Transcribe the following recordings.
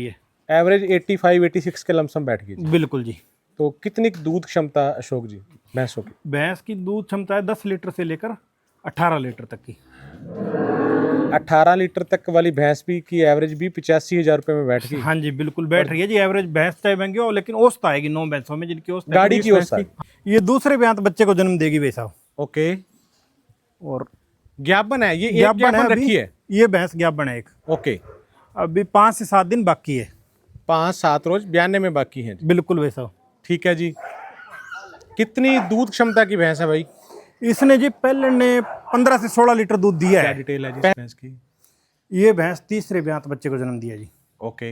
है। एवरेज 85-86 के लमसम बैठ गई जी। बिल्कुल जी। तो कितनी दूध क्षमता अशोक जी भैंसों की? भैंस की दूध क्षमता है 10 लीटर से लेकर 18 लीटर तक की। 18 लीटर तक वाली भैंस भी की एवरेज भी 85,000 रुपये में बैठ गई। हाँ जी बिल्कुल बैठ रही है जी। एवरेज भैंस चाहे महंगी हो, लेकिन औसत आएगी 9 भैंसों में, जिनकी औसत गाड़ी की औसत आएगी। ये दूसरे ब्यांत बच्चे को जन्म देगी भाई साहब। ओके, और ज्ञापन है ये, एक ज्ञापन ज्ञापन रखी है। ये भैंस ज्ञापन है एक। ओके, अभी 5 से 7 दिन बाकी है। 5-7 रोज ब्याने में बाकी है। बिल्कुल भाई साहब। ठीक है जी। कितनी दूध क्षमता की भैंस है भाई? इसने जी पहले ने 15 से 16 लीटर दूध दिया क्या है। डिटेल है जी इस भैंस की? ये भैंस तीसरे ब्यांत बच्चे को जन्म दिया जी। ओके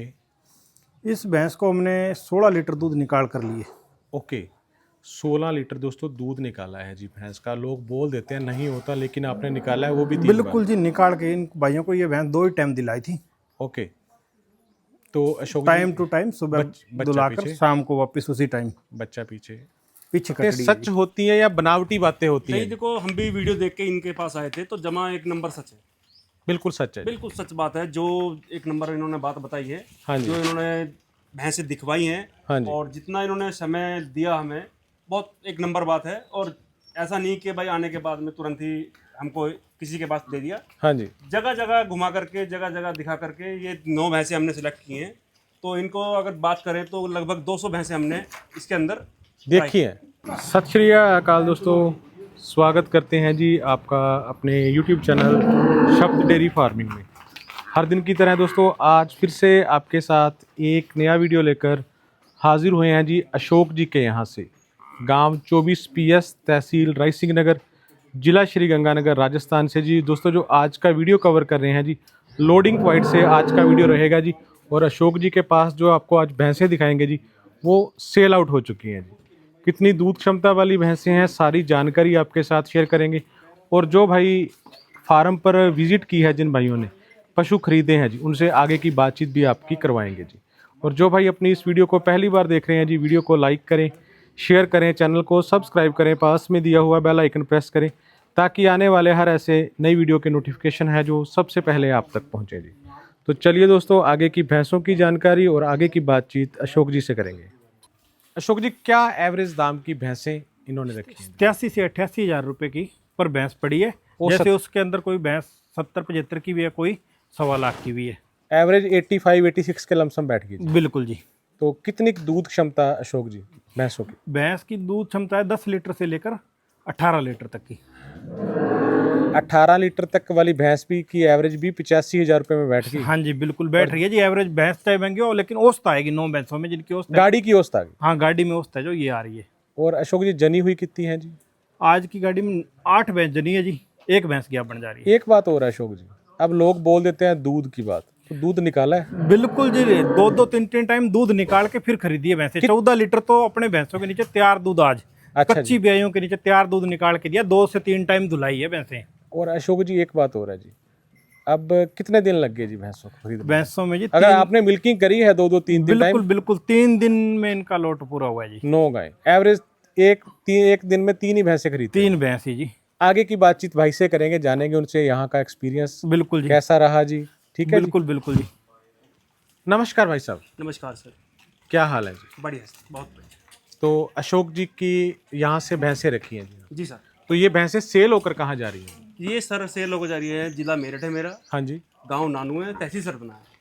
इस भैंस को हमने 16 लीटर दूध निकाल कर लिए। ओके, 16 लीटर दोस्तों दूध निकाला है जी भैंस का। लोग बोल देते हैं नहीं होता, लेकिन आपने निकाला है, वो भी 3 बार। बिल्कुल जी, निकाल के इन भाइयों को ये भैंस 2 ही टाइम दिलाई थी। ओके, तो अशोक टाइम टू टाइम, सुबह बच्चा दुलाकर पीछे, शाम को वापस उसी टाइम बच्चा पीछे। पीछे ये कटड़ी। सच होती है या बनावटी बातें होती नहीं हैं? देखो, हम भी वीडियो देख के इनके पास आए थे तो जमा एक नंबर सच है। बिल्कुल सच है जी। बिल्कुल सच बात है, जो एक नंबर इन्होंने बात बताई है। हाँ जी, जो इन्होंने भैंसें दिखवाई हैं हाँ जी, और जितना इन्होंने समय दिया हमें, बहुत एक नंबर बात है। और ऐसा नहीं कि भाई आने के बाद में तुरंत ही हमको किसी के पास दे दिया। हाँ जी। जगह जगह घुमा करके, जगह जगह दिखा करके ये 9 भैंसें हमने सिलेक्ट की हैं। तो इनको अगर बात करें तो लगभग 200 भैंसें हमने इसके अंदर देखी है। सत श्री अकाल दोस्तों, स्वागत करते हैं जी आपका अपने YouTube चैनल शब्द डेयरी फार्मिंग में। हर दिन की तरह दोस्तों आज फिर से आपके साथ एक नया वीडियो लेकर हाजिर हुए हैं जी अशोक जी के यहाँ से। गांव 24 PS, तहसील रायसिंह नगर, जिला श्री गंगानगर, राजस्थान से जी। दोस्तों जो आज का वीडियो कवर कर रहे हैं जी, लोडिंग पॉइंट से आज का वीडियो रहेगा जी। और अशोक जी के पास जो आपको आज भैंसें दिखाएंगे जी, वो सेल आउट हो चुकी हैं जी। कितनी दूध क्षमता वाली भैंसें हैं, सारी जानकारी आपके साथ शेयर करेंगे। और जो भाई फार्म पर विजिट की है, जिन भाइयों ने पशु खरीदे हैं जी, उनसे आगे की बातचीत भी आपकी करवाएंगे जी। और जो भाई अपनी इस वीडियो को पहली बार देख रहे हैं जी, वीडियो को लाइक करें, शेयर करें, चैनल को सब्सक्राइब करें, पास में दिया हुआ बेल आइकन प्रेस करें, ताकि आने वाले हर ऐसे नई वीडियो के नोटिफिकेशन है जो सबसे पहले आप तक पहुँचे जी। तो चलिए दोस्तों, आगे की भैंसों की जानकारी और आगे की बातचीत अशोक जी से करेंगे। अशोक जी, क्या एवरेज दाम की भैंसें इन्होंने रखी हैं? 83 से 88 हज़ार रुपये की पर भैंस पड़ी है। जैसे उसके अंदर कोई भैंस 70-75 की भी है, कोई 1.25 लाख की भी है। एवरेज 85-86 के लमसम बैठ गई जी। बिल्कुल जी। तो कितनी दूध क्षमता अशोक जी भैंसों की? भैंस की दूध क्षमता है 10 लीटर से लेकर 18 लीटर तक की। 18 लीटर तक वाली भैंस भी की एवरेज भी 85,000 रुपये में बैठ गई। हाँ जी बिल्कुल बैठ रही है जी। एवरेज भैंस चाहे महंगी हो, लेकिन औसत आएगी 9 भैंसों में, जिनकी औसत गाड़ी की औसत आ गई। हाँ गाड़ी में औसत है जो ये आ रही है। और अशोक जी जनी हुई कितनी है जी? आज की गाड़ी में 8 भैंस जनी है जी, 1 भैंस क्या बन जा रही है। एक बात और है अशोक जी, अब लोग बोल देते हैं दूध की बात, तो दूध निकाला है? बिल्कुल जी, 2-3 टाइम दूध निकाल के फिर खरीदिए भैंसे। 14 लीटर तो अपने भैंसों के नीचे तैयार दूध आज, अच्छा कच्ची ब्याइयों के नीचे तैयार दूध निकाल के दिया। 2 से 3 टाइम धुलाई है भैंसें। और अशोक जी एक बात और है जी, अब कितने दिन लग गए जी भैंसों को खरीदने? भैंसों में जी अगर आपने मिल्किंग करी है 2-2, 3-3 टाइम? बिल्कुल 3 दिन में इनका लोट पूरा हुआ है जी। 9 गाय एवरेज, एक दिन में 3 ही भैंसें खरीदते हैं। 3 भैंस ही जी। आगे की बातचीत भाई से करेंगे, जानेंगे उनसे यहाँ का एक्सपीरियंस बिल्कुल जी। कैसा रहा जी। ठीक है बिल्कुल बिल्कुल जी। नमस्कार भाई साहब, नमस्कार सर। क्या हाल है जी? बढ़िया सर, बहुत बढ़िया। तो अशोक जी की यहाँ से भैंसें रखी हैं जी, जी सर। तो ये भैंसें सेल होकर कहाँ जा रही हैं? ये सर सेल हो जा रही है। जिला मेरठ है मेरा, हाँ जी। गांव नानू है, तहसील सरपना है।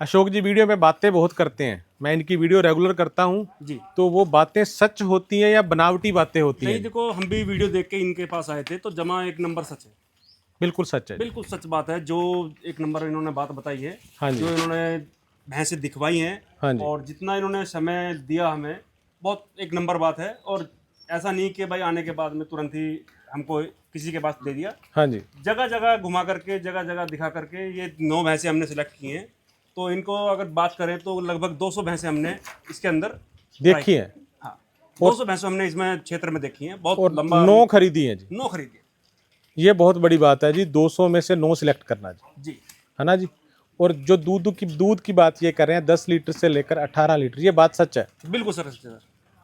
अशोक जी वीडियो में बातें बहुत करते हैं, मैं इनकी वीडियो रेगुलर करता हूँ, जी। तो वो बातें सच होती हैं या बनावटी बातें होती नहीं हैं? देखो, हम भी वीडियो देख के इनके पास आए थे तो जमा एक नंबर सच है। बिल्कुल सच है जी। बिल्कुल सच बात है, जो एक नंबर इन्होंने बात बताई है। हाँ जी, जो इन्होंने भैंसें दिखवाई हैं हाँ जी, और जितना इन्होंने समय दिया हमें, बहुत एक नंबर बात है। और ऐसा नहीं कि भाई आने के बाद में तुरंत ही हमको किसी के पास दे दिया। हाँ जी। जगह जगह घुमा करके, जगह जगह दिखा करके ये 9 भैंसें हमने सिलेक्ट की हैं। तो इनको अगर बात करें तो लगभग 200 भैंसें हमने इसके अंदर देखी है? हाँ, 200 भैंसें हमने इसमें क्षेत्र में देखी हैं। बहुत और लंबा 9 खरीदी हैं जी? 9 खरीदी है। ये बहुत बड़ी बात है जी, 200 में से 9 सिलेक्ट करना जी, जी है ना जी। और जो दूध की बात ये कर रहे हैं 10 लीटर से लेकर 18 लीटर, ये बात सच है? बिल्कुल सर, सच है सर।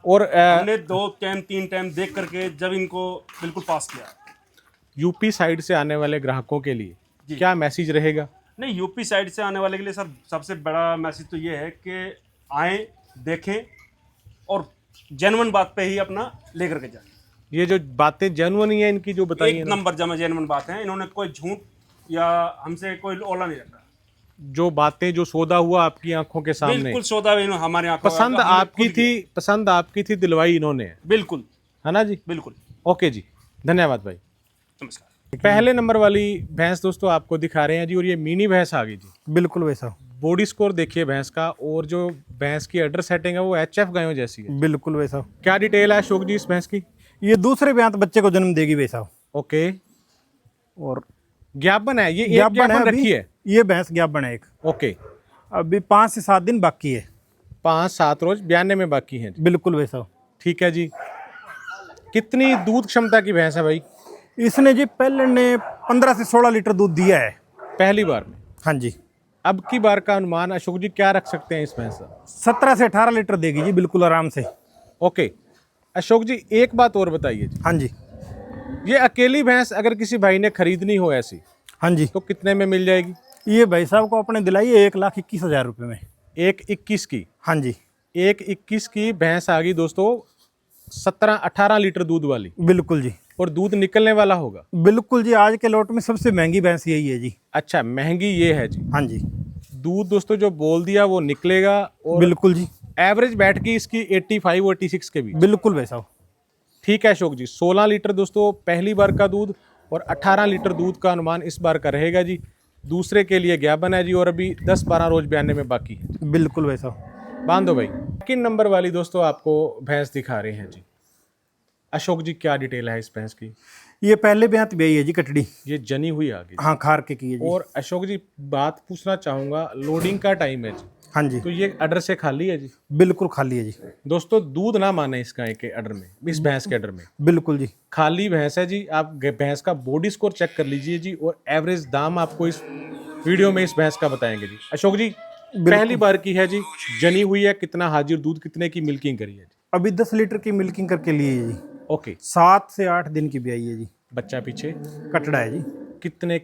और हमने 2 टाइम 3 टाइम देख करके जब इनको बिल्कुल पास किया। यूपी साइड से आने वाले ग्राहकों के लिए जी। क्या मैसेज रहेगा? नहीं, यूपी साइड से आने वाले के लिए सर सबसे बड़ा मैसेज तो ये है कि आएँ, देखें और जेन्युइन बात पे ही अपना लेकर के जाएं। ये जो बातें जेन्युइन ही है इनकी जो बताई है एक ना, नंबर जमा जेन्युइन बात है, इन्होंने कोई झूठ या हमसे कोई ओला नहीं रखा। जो बातें जो सौदा हुआ आपकी आंखों के सामने, बिल्कुल सौदा इन्होंने हमारे आंखों पसंद हमने आपकी खुद किया। थी, पसंद आपकी थी, दिलवाई इन्होंने, बिल्कुल है ना जी। बिल्कुल। ओके जी, धन्यवाद भाई। नमस्कार। पहले नंबर वाली भैंस दोस्तों आपको दिखा रहे हैं जी, और ये मिनी भैंस आ गई जी। बिल्कुल वैसा, बॉडी स्कोर देखिए भैंस का, और जो भैंस की अडर सेटिंग है वो एचएफ गायों जैसी है। बिल्कुल वैसा। क्या डिटेल है अशोक जी इस भैंस की? ये दूसरे ब्यात बच्चे को जन्म देगी वैसा। ओके, और ज्ञापन है ये, एक ज्ञापन है ज्ञापन अभी, रखी है। ये भैंस ज्ञापन है एक। ओके, अभी 5 से 7 दिन बाकी है। 5-7 रोज ब्याने में बाकी है। बिल्कुल वैसा। ठीक है जी। कितनी दूध क्षमता की भैंस है भाई? इसने जी पहले ने 15 से 16 लीटर दूध दिया है पहली बार में। हाँ जी। अब की बार का अनुमान अशोक जी क्या रख सकते हैं इस भैंस का? 17 से 18 लीटर देगी जी, बिल्कुल आराम से। ओके अशोक जी, एक बात और बताइए जी, हाँ जी। ये अकेली भैंस अगर किसी भाई ने खरीदनी हो ऐसी, हाँ जी। तो कितने में मिल जाएगी? ये भाई साहब को अपने दिलाई है 1,21,000 रुपये में। 1,21 की? हाँ जी। 1,21 की भैंस आ गई दोस्तों, 17-18 लीटर दूध वाली, बिल्कुल जी। और दूध निकलने वाला होगा। बिल्कुल जी, आज के लॉट में सबसे महंगी भैंस यही है जी। अच्छा, महंगी ये है जी। हाँ जी। दूध दोस्तों जो बोल दिया वो निकलेगा, और बिल्कुल जी। एवरेज बैठ की इसकी 85-86 के बीच। बिल्कुल वैसा। ठीक है अशोक जी, 16 लीटर दोस्तों पहली बार का दूध, और 18 लीटर दूध का अनुमान इस बार का रहेगा जी। दूसरे के लिए ज्ञापन है जी, और अभी 10-12 रोज ब्याने में बाकी है। बिल्कुल वैसा। बांधो भाई। सेकंड नंबर वाली दोस्तों आपको भैंस दिखा रहे हैं जी। अशोक जी क्या डिटेल है इस भैंस की? ये पहले ब्यात ब्याई है जी कटड़ी। ये जनी हुई आ गई। हाँ, खार के की है जी। और अशोक जी बात पूछना चाहूंगा, लोडिंग का टाइम है जी, हाँ जी। तो ये अडर से खाली है जी? बिल्कुल खाली है जी। दोस्तों दूध ना माने इस गाय के अडर में, इस भैंस के अडर में बिल्कुल जी। खाली भैंस है जी। आप भैंस का बॉडी स्कोर चेक कर लीजिए जी, और एवरेज दाम आपको इस वीडियो में इस भैंस का बताएंगे जी। अशोक जी पहली बार की है जी, जनी हुई है, कितना हाजिर दूध, कितने की मिल्किंग करी है जी? अभी 10 लीटर की मिल्किंग करके लिए है जी। ओके, 7 से 8 दिन की ब्याई है जी। बच्चा पीछे कटड़ा है जी। कितने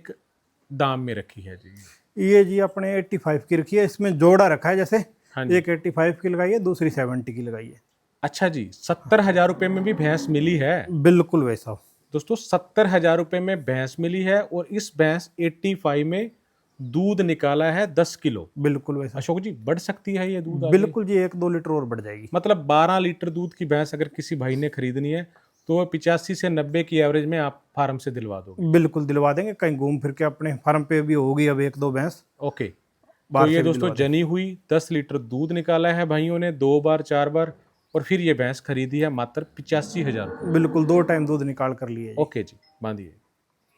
दाम में रखी है जी? ये जी अपने 85 की रखी है, इसमें जोड़ा रखा है जैसे। हाँ जी। एक 85 की लगाई है, दूसरी 70 की लगाई है। अच्छा जी, 70,000 रुपये में भी भैंस मिली है बिल्कुल वैसा। दोस्तों। 70,000 रुपये में भैंस मिली है, और इस भैंस 85 में दूध निकाला है 10 किलो। बिल्कुल वैसा। अशोक जी बढ़ सकती है ये दूध आगे? बिल्कुल जी, 1-2 लीटर और बढ़ जाएगी। मतलब 12 लीटर दूध की भैंस अगर किसी भाई ने खरीदनी है, तो 85 से 90 की एवरेज में आप फार्म से दिलवा दोगे? बिल्कुल दिलवा देंगे, कहीं घूम फिर के अपने फार्म पे भी होगी अब 1-2 भैंस। ओके, तो बाहर ये से भी दोस्तों दिलवा जनी हुई 10 लीटर दूध निकाला है भाइयों ने 2 बार 4 बार, और फिर ये भैंस खरीदी है मात्र 85,000 रुपये। बिल्कुल 2 टाइम दूध निकाल कर लिए जी। ओके जी, बांधिए।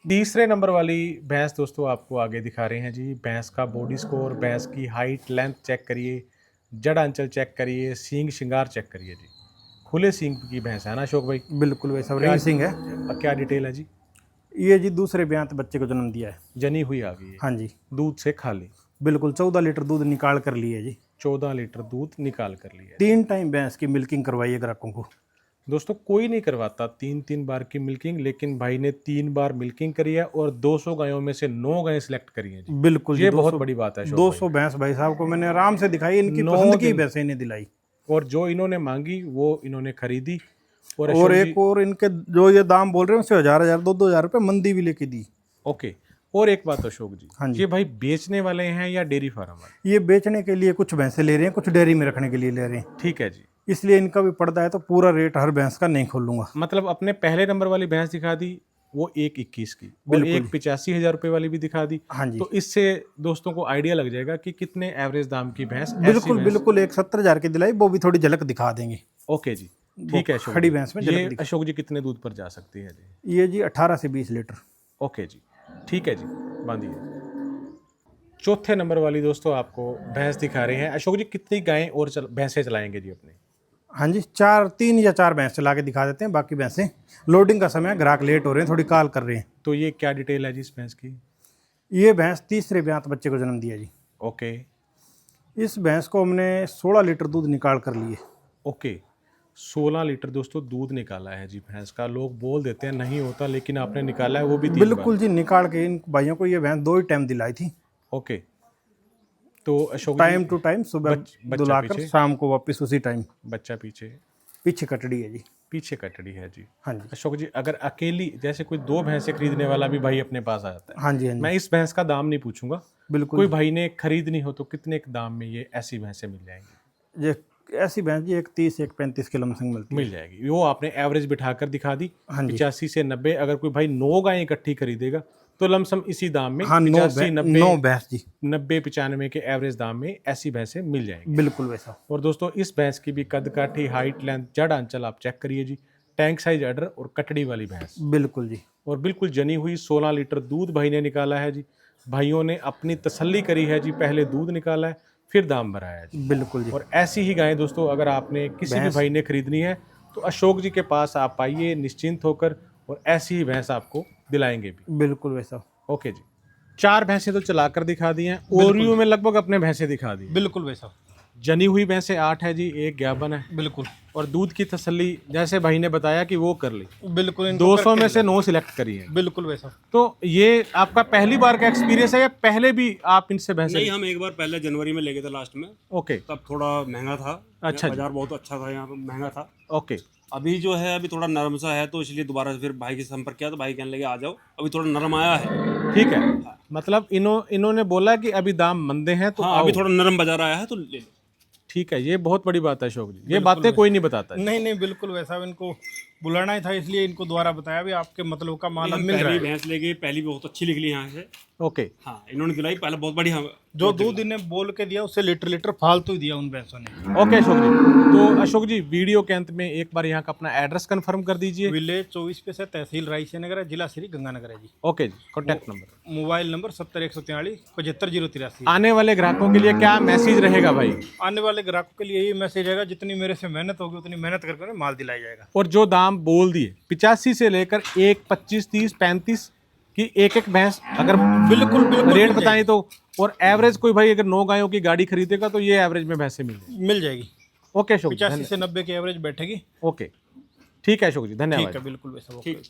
तीसरे नंबर वाली भैंस दोस्तों आपको आगे दिखा रहे हैं जी। भैंस का बॉडी स्कोर, भैंस की हाइट लेंथ चेक करिए, जड़ अंचल चेक करिए, सींग श्रृंगार चेक करिए जी। खुले सींग की भैंस है ना अशोक भाई? बिल्कुल वैसा। रेंज सिंह है। क्या डिटेल है जी? ये जी दूसरे ब्यात बच्चे को जन्म दिया है। जनी हुई आ गई है, हाँ जी। दूध से खाली। बिल्कुल 14 लीटर दूध निकाल कर लिए जी। 14 लीटर दूध निकाल कर लिया। 3 टाइम भैंस की मिल्किंग करवाइए ग्राहकों को। दोस्तों कोई नहीं करवाता 3-3 बार की मिल्किंग, लेकिन भाई ने 3 बार मिल्किंग करी है, और 200 गायों में से 9 गायें सिलेक्ट करी हैं जी। बिल्कुल ये जी, बहुत बड़ी बात है अशोक 200 भैंस भाई साहब को मैंने आराम से दिखाई, इनकी 9 पसंद की दिन। भैंसें इन्हें दिलाई। भाई। और जो इन्होंने मांगी वो इन्होंने खरीदी। और और अशोक एक और इनके जो ये दाम बोल रहे हैं उससे 1,000 2,000 रुपये मंदी भी लेके दी। ओके, और एक बात अशोक जी, हाँ जी। ये भाई बेचने वाले हैं या डेयरी फार्म वाले? ये बेचने के लिए कुछ भैंसें ले रहे हैं, कुछ डेयरी में रखने के लिए ले रहे हैं, ठीक है जी। इसलिए इनका भी पड़ता है, तो पूरा रेट हर भैंस का नहीं खोलूंगा। मतलब अपने पहले नंबर वाली भैंस दिखा दी वो 1,21 की, और बिल्कुल। एक 85,000 रुपये वाली भी दिखा दी। हाँ जी। तो इससे दोस्तों को आइडिया लग जाएगा कि कितने एवरेज दाम की भैंस ऐसी बिल्कुल भैंस- बिल्कुल। एक 70,000 की दिलाई, वो भी थोड़ी झलक दिखा देंगे। ओके जी, ठीक है अशोक खड़ी जी। भैंस में ये झलक दिखा। अशोक जी कितने दूध पर जा सकती है जी? ये जी 18 से 20 लीटर। ओके जी, ठीक है जी, बांधिए। चौथे नंबर वाली दोस्तों आपको भैंस दिखा रहे हैं अशोक जी। कितनी गायें और भैंसें चलाएंगे जी अपने? हाँ जी, 3 या 4 भैंस चला के दिखा देते हैं, बाकी भैंसें लोडिंग का समय, ग्राहक लेट हो रहे हैं, थोड़ी कॉल कर रहे हैं। तो ये क्या डिटेल है जी इस भैंस की? ये भैंस तीसरे ब्यात बच्चे को जन्म दिया जी। ओके इस भैंस को हमने 16 लीटर दूध निकाल कर लिए। ओके, 16 लीटर दोस्तों दूध निकाला है जी भैंस का। लोग बोल देते हैं नहीं होता, लेकिन आपने निकाला है वो भी 3 बार। बिल्कुल जी, निकाल के इन भाइयों को ये भैंस 2 ही टाइम दिलाई थी। ओके, तो अशोक टाइम जी टू टाइम सुबह बच्चा दुलाकर पीछे। शाम को वापस उसी टाइम। बच्चा पीछे, पीछे कटड़ी है जी। पीछे कटड़ी है जी। हाँ जी, अशोक जी, अगर अकेली जैसे कोई 2 भैंसें खरीदने वाला भी भाई अपने पास आ जाता है, हाँ जी, हाँ मैं जी, इस भैंस का दाम नहीं पूछूंगा, बिल्कुल। कोई भाई ने खरीदनी हो तो कितने के दाम में ये ऐसी भैंसें मिल जाएंगी? ये ऐसी भैंस जी एक 30 एक 35 किलो में मिलती है। मिल जाएगी। वो आपने एवरेज बिठाकर दिखा दी, हाँ जी। 85 से 90। अगर कोई भाई 9 गायें इकट्ठी खरीदेगा तो लमसम इसी दाम में हाँ, 85 90 9 भैंस जी, 90 95 के एवरेज दाम में ऐसी भैंसें मिल जाएंगी। बिल्कुल वैसा। और दोस्तों, इस भैंस की भी कद काठी, हाइट, लेंथ, जड़ आंचल आप चेक करिए जी। टैंक साइज अडर और कटड़ी वाली भैंस, बिल्कुल जी, और बिल्कुल जनी हुई। 16 लीटर दूध भाई ने निकाला है जी। भाइयों ने अपनी तसल्ली करी है जी, पहले दूध निकाला है फिर दाम भराया है जी। बिल्कुल जी। और ऐसी ही गायें दोस्तों अगर आपने किसी भी भाई ने खरीदनी है तो अशोक जी के पास आप आइए निश्चिंत होकर, और ऐसी ही भैंस आपको दिलाएंगे भी। बिल्कुल वैसा। ओके जी, 4 भैंसें तो चलाकर दिखा दी हैं, ओरियो में लगभग अपने भैंसें दिखा दी हैं। बिल्कुल वैसा। जनी हुई भैंसें 8 है जी, एक ज्ञापन है। बिल्कुल और दूध की तसल्ली जैसे भाई ने बताया कि वो कर ली, बिल्कुल। 200 में से 9 सिलेक्ट करी है। बिल्कुल वैसा। तो ये आपका पहली बार का एक्सपीरियंस है या पहले भी आप इनसे भैंसें? नहीं, हम एक बार पहले जनवरी में ले गए थे लास्ट में, ओके तब थोड़ा महंगा था। अच्छा जी। बाजार बहुत अच्छा था, यहाँ पे महंगा था। ओके, अभी जो है अभी थोड़ा नरम सा है, तो इसलिए दोबारा से फिर भाई के संपर्क किया तो भाई कहने लगे आ जाओ, अभी थोड़ा नरम आया है। ठीक है। मतलब इन्होंने बोला कि अभी दाम मंदे हैं तो हाँ, आओ। अभी थोड़ा नरम बाजार आया है तो ले लो। ठीक है, ये बहुत बड़ी बात है अशोक जी, ये बातें कोई नहीं बताता जी। नहीं नहीं, बिल्कुल वैसा। इनको बुलाना ही था, इसलिए इनको द्वारा बताया भी आपके मतलब का माल अब हम मिल रहा पहली है। भैंस ले गए, पहली बहुत अच्छी निकली यहाँ से। ओके, हाँ, इन्होंने दिलाई पहले बहुत बढ़िया। जो दूध इन्हें बोल के दिया उससे लीटर फालतू ही दिया उन भैंसों ने। ओके अशोक जी। तो अशोक जी, वीडियो के अंत में एक बार यहाँ का अपना एड्रेस कंफर्म कर दीजिए। विलेज 24 पे से, तहसील रायसी नगर है, जिला श्री गंगानगर है जी। ओके जी, कॉन्टैक्ट नंबर। Mobile number 70 143 75083। आने वाले ग्राहकों के लिए क्या मैसेज रहेगा भाई? आने वाले ग्राहकों के लिए यही मैसेज आएगा, जितनी मेरे से मेहनत होगी उतनी मेहनत करके उन्हें माल दिलाया जाएगा। और जो दाम बोल दिए 85 से लेकर 1 25 30 35 की एक एक भैंस अगर बिल्कुल बिल्कुल रेट बताएं तो, और एवरेज कोई भाई अगर 9 गायों की गाड़ी खरीदेगा तो ये एवरेज में भैंसें मिल जाएगी। मिल जाएगी। ओके अशोक जी, 85 से 90 की एवरेज बैठेगी। ओके, ठीक है अशोक जी, धन्यवाद। ठीक है, बिल्कुल वैसा। ठीक।